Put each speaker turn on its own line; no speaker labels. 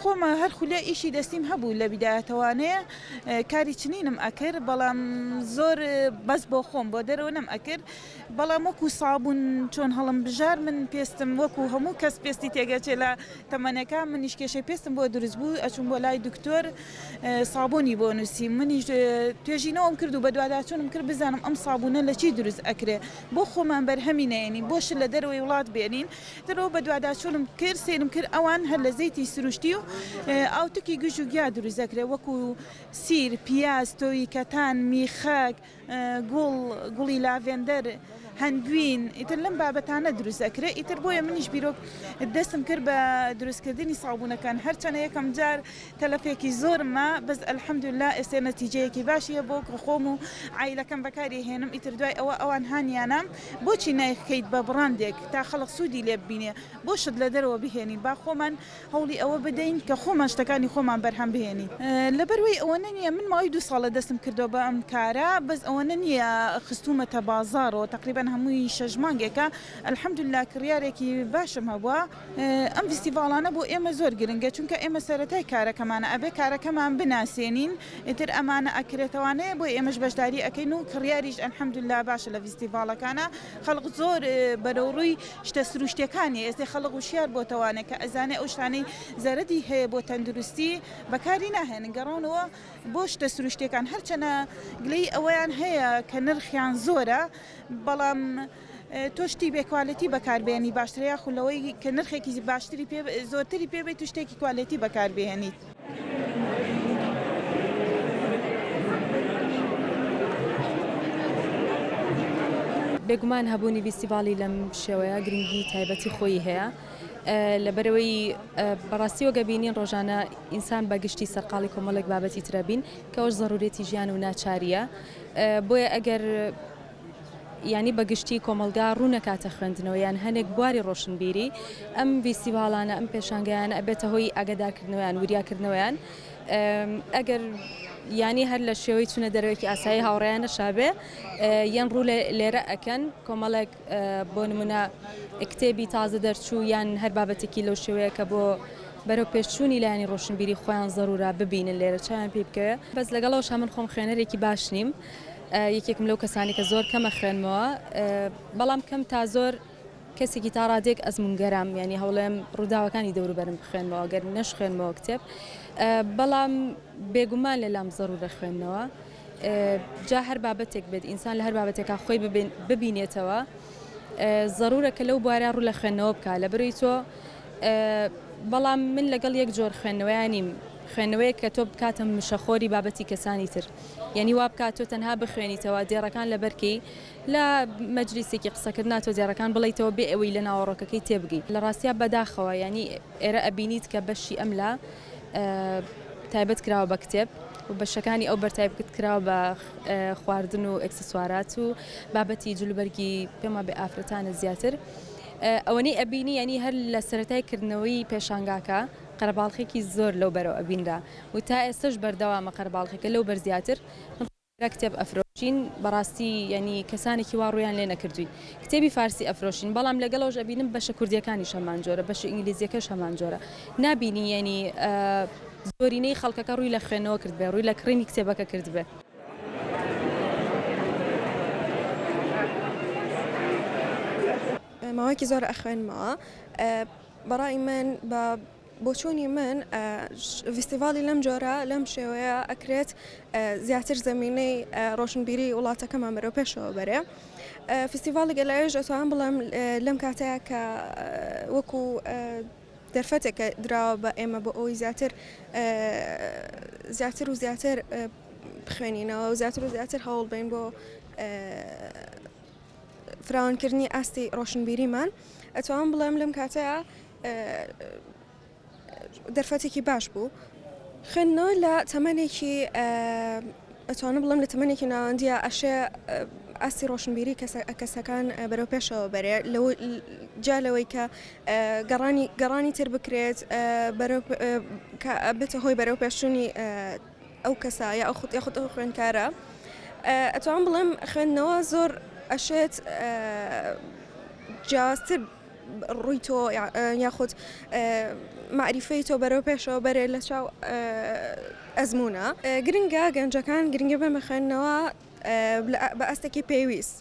خۆمە هەر خولیا ئیشی دەستیم هەبوو لە بیدایەتەوانەیە کاری چنینم ئەکرد بەڵام زۆر بەس بۆ خۆم بۆ دەرەوە نەم ئەکرد بەڵام وەکو سابوون چۆن هەڵم بژار من پێستم وەکو هەموو کەس پێستی تێگەچێت لە تەمەنەکە منیش کێشەی پێستم بۆ دروست بوو ئەچوون بۆ لای دکتۆر سابوونی بۆ نووسی منیش توێژینەوەم کرد و بە دوواداچوونم کرد بزانم ئەم سابوونە لە چی دروست ئەکرێ بۆ خۆمان بەرهەمی نێنین بۆش لە دەرەوەی وڵات بێنین دەرەوە بە دوواداچوونم کرد سێرم کرد ئەوان هەر لە زەیتی سروشتی و ئاوتکی گوژ و گیا دروست دەکرێت وەکو سیر پیاز تۆی کەتان میخەک گوڵی لاڤێندەر هەندوین ئیتر لەم بابەتانە دروست دەکرێت ئیتر بۆیە منیش بیرۆک دەستم کرد بە دروستکردنی سابوونەکان هەرچەنە یەکەم جار تەلەفێکی زۆرمە بەس ئەلحەمدوللا ئێستا نەتیجەیەکی باشیە بۆ خۆم و عایلەکەم بەکاری هێنم ئیتر دوای ئەوان هانیانە بۆچی نایخەیت بە بڕاندێک تا خەڵق سوودی لێ ببینێ بۆشت لە دەرەوە بهێنین با خۆمان هەوڵی ئەوە بدەین کە خۆمان شتەکانی خۆمان بەرهەم بهێنین لەبەروەی ئەوە نییە من ماوەی 2 ساڵە دەستم کردەوە بە ئەم کارە بەس ئەوە نییە خستومەتە بازاڕەوە تقریبا هەمووی 6 مانگێکە ئەلحەمدوللا کڕیارێکی باشم هەبووە ئەم فیستیڤاڵانە بۆ ئێمە زۆر گرنگە چونکە ئێمە سەرەتای کارەکەمانە ئەبێ کارەکەمان بناسێنین ئیتر ئەمانە ئەکرێتەوانەیە بۆ ئێمەش بەشداری ئەەکەین و کڕیاریش ئەلحەمدوللا باشە لە فیستیڤاڵەکانە خەڵق زۆر بەرەوڕووی شتە سروشتەکانی ئێستا خەڵق وشیار بۆتەوانێت کە ئەزانێ ئەو شتانەی زەرەدی هەیە بۆ تەندروستی بەکاری ناهێنن گەڕۆنەوە بۆ شتە سروشتەکان هەرچەنە گلەی ئەوەیان هەیە کە نرخیان زۆرە بەڵام تۆشتی بێکوالەتی بەکاربێنی باشتریا خولەوەی کە نرخێکی باشتری زۆرتری پێبێت و شتێکی کوالەتی بەکاربێنیت.
بێگومان هەبوونی فیستیڤاڵی لەم شێوەیە گرنگی تایبەتی خۆی هەیە لەبەرەوەی بەڕاستی وەگەبینین ڕۆژانە ئینسان بەگشتی سەرقاڵی کۆمەڵێک بابەتی ترەبین کەەوەش ضرورەتی ژیان و ناچاریە بۆیە ئەگەر ینی بەگشتی کۆمەلگا ڕوونەکاتە خوێندنەوە یان هەنێک بواری ڕۆشنبیری ئەم فیستیڤاڵانە ئەم پێشانگەیانە ئەبێتە هۆی ئاگادارکردنەوەیان وریاکردنەوەیان ئەگەر ینی هەر لە شێوەی چونە دەرەوەیکی ئاسایی هاوڕێیانە شابێ یان ڕوو لێرە ئەکەن کۆمەڵێک بۆ نمونە کتێبی تازە دەرچوو یان هەر بابەتێکی لەو شێوەیە کە بۆ بەرەو پێشچوونی لایانی ڕۆشنبیری خۆیان زەرورە ببینن لێرە چیان پێ بکەوێ بەس لەگەڵەوە شامن خۆم خوێنەرێکی باش نیم یەکێکم لەو کەسانی کە زۆر کەمە خوێنمەوە بەڵام کەم تا زۆر کەسێکی تا ڕادێک ئەزمونگەرام ینی هەوڵێم ڕووداوەکانی دەوروبەرم بخوێنمەوە گەر نەش خوێنمەوە کتێب بەڵام بێگومان لەلام زەرورە خوێندنەوە جا هەر بابەتێک بێت ئینسان لە هەر بابەتێکا خۆی ببینێتەوە زەرورە کە لەو بوارە ڕوو لە خوێندنەوە بکە لەبەرەوەی تۆ بەڵام من لەگەڵ یەک جۆر خوێندنەوەیانیم خوێندنەوەی کە تۆ بکاتە مشەخۆری بابەتی کەسانی تر یعنی وا بکات تۆ تەنها بخوێنیتەوە دێڕەکان لە بەرکەی لە مەجلیسێکی قسەکردنا تۆ دێڕەکان بڵیتەوە بێ ئەوەی لە ناوەڕۆکەکەی تێبگەی لە ڕاستیا بەداخەوە ینی ئێرە ئەبینیت کە بەشی ئەم لە تایبەت کراوە بە کتێب و بەشەکانی ئەو بەرتایبکرد کراوە بە خواردن و ئەکسسوارات و بابەتی جلوبەرگی پێما بێ ئافرەتانە زیاتر ئەوەنەی ئەبینی ینی هەر لە سەرەتای کردنەوەی پێشانگاکە قەرەباڵخێکی زۆر لەو بەرەوە ئەبینرا و تا ئێستش بەردەوامە قەرەباڵخێکە لەو بەرزیاتر کتێب ئەفرۆشین بەڕاستی ینی کەسانێکی وا ڕویان لێ نەکردووی کتێبی فارسی ئەفرۆشین بەڵام لەگەڵەوەش ئەبینم بەشە کوردیەکانی هەمان جۆرە بەشە ئینگلیزیەکەش هەمان جۆرە نابینی ینی زۆرینەی خەڵکەکە ڕووی لە خوێنەوە کرد بێ ڕووی لە کڕینی کتێبەکە کرد بێ.
ماوەیەکی زۆر ئەخوێنمەوە بەڕای من بە بۆچوونی من فیستیڤاڵی لەم جۆرە لەم شێوەیە ئەکرێت زیاتر زمینەی ڕۆشنبیری وڵاتەکەمان بەرەو پێشەوە بەرێ فیستیڤاڵی گەلایش ئەتوان بڵێم لەم کاتەیە کە وەکو دەرفەتێکە دراوە بە ئێمە بۆ ئەوی زیاتر و زیاتر بخوێنینەوە و زیاتر و زیاتر هەوڵ بین بۆ فراوانکردنی ئاستی ڕۆشنبیریمان ئەتوان بڵێم لەم کاتەیە دەرفەتێکی باش بوو خوێندنەوە لە تەمەنێکی ئەتوانم بڵێم لە تەمەنێکی ناوەندیە ئەشێ ئاستی ڕۆشنبیری کەسەکان بەرەو پێشەوە بەرێ جالەوەی کە گەڕانی تر بکرێت بێتە هۆی بەرەو پێشچوونی ئەو کەسە یا یاخود ئەو خوێندکارە ئەتوان بڵێم خوێندنەوە زۆر ئەشێت جیاوازتر ڕووی تۆ یاخود معریفەی تۆ بەرەو پێشەوە بەرێ لە چاو ئەزمونە گرنگە گەنجەکان گرنگە بە مەخێنەوە بە ئەستێکی پێویست.